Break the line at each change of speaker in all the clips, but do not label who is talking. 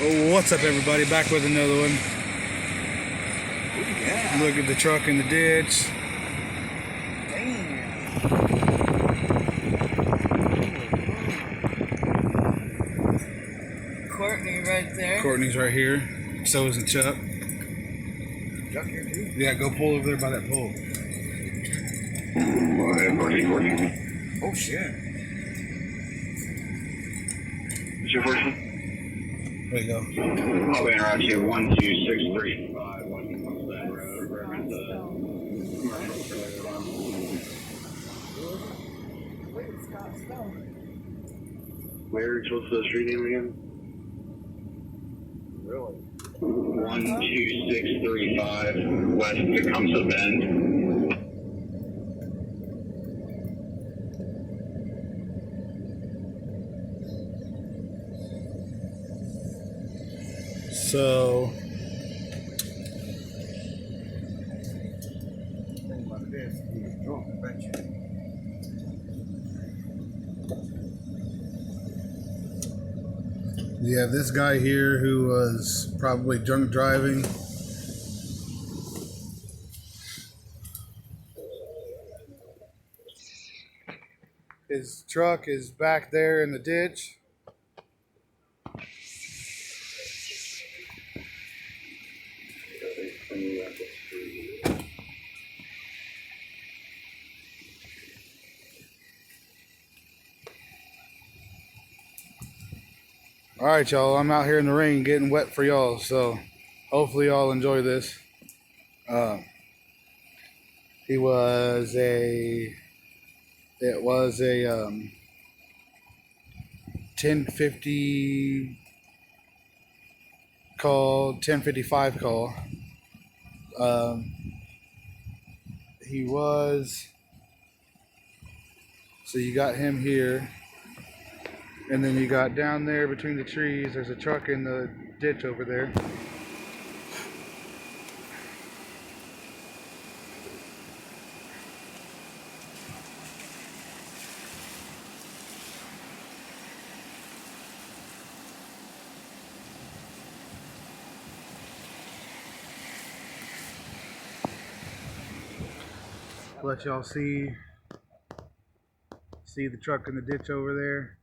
Oh, what's up, everybody? Back with another one.
Oh, yeah.
Look at the truck in the ditch.
Damn. Courtney right there.
Courtney's right here. So is Chuck.
Chuck here too.
Yeah, go pull over there by that pole.
Oh shit.
What's your first name?
There you go.
I'll be around you. 1263. Where's what's the street name again?
Really?
12635 West Tecumseh Bend.
So,
Think about this. He was drunk, I bet you.
you have this guy here who was probably drunk driving. His truck is back there in the ditch. All right, y'all. I'm out here in the rain getting wet for y'all, so hopefully y'all enjoy this. It was a 1050 call, 1055 call. He was, so you got him here, and then you got down there between the trees, there's a truck in the ditch over there. Let y'all see the truck in the ditch over there.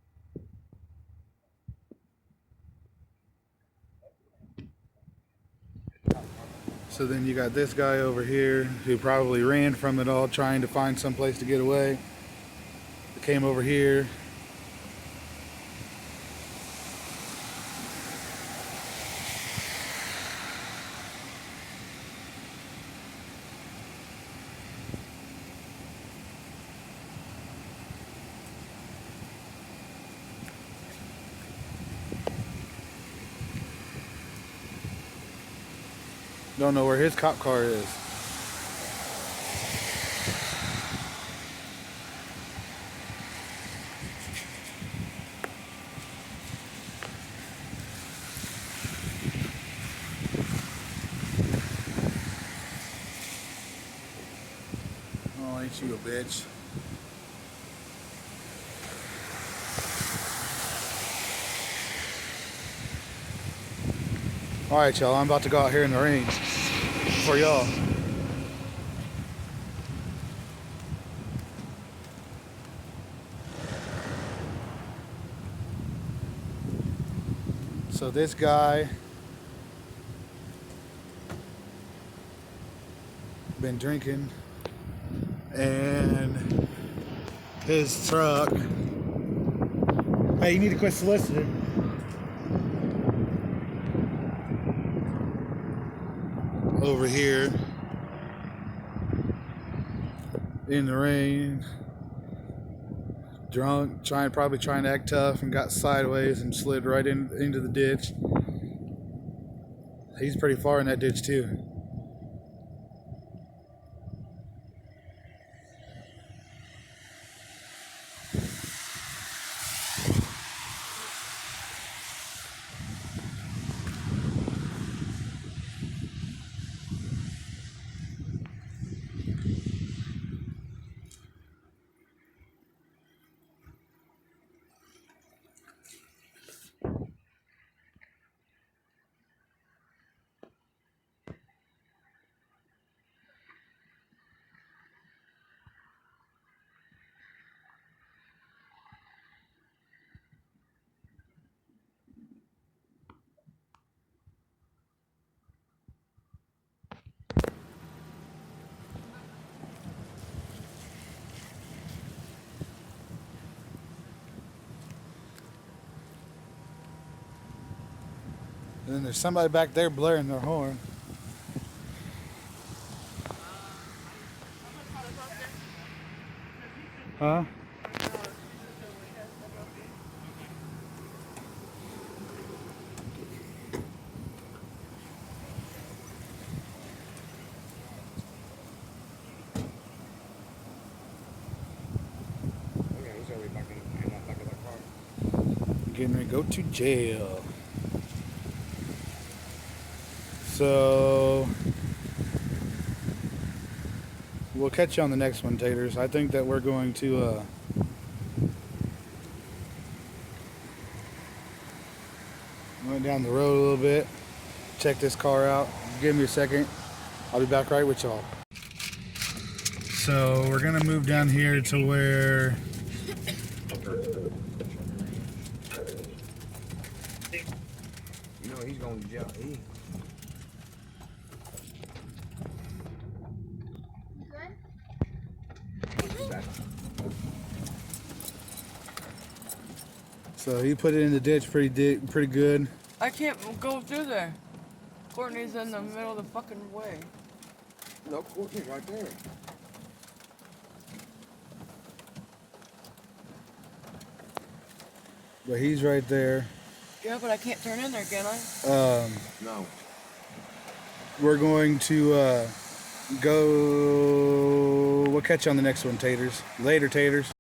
So then you got this guy over here who probably ran from it all, trying to find some place to get away. He came over here. Don't know where his cop car is. Oh, ain't you a bitch. All right, y'all, I'm about to go out here in the rain for y'all. So this guy been drinking, and his truck. Hey, you need to quit soliciting. Over here in the rain, drunk, probably trying to act tough, and got sideways and slid right into the ditch. He's pretty far in that ditch too. And then there's somebody back there blaring their horn. Huh?
Okay, he's already back in that back of that car.
Getting ready to go to jail. So we'll catch you on the next one, Taters. I think that we're going to went down the road a little bit, check this car out. Give me a second. I'll be back right with y'all. So we're gonna move down here to where
You know he's going to jail.
so he put it in the ditch pretty good.
I can't go through there. Courtney's in the middle of the fucking way.
No, Courtney's right there.
But he's right there.
Yeah, but I can't turn in there, can I?
No.
We're going to go. We'll catch you on the next one, Taters. Later, Taters.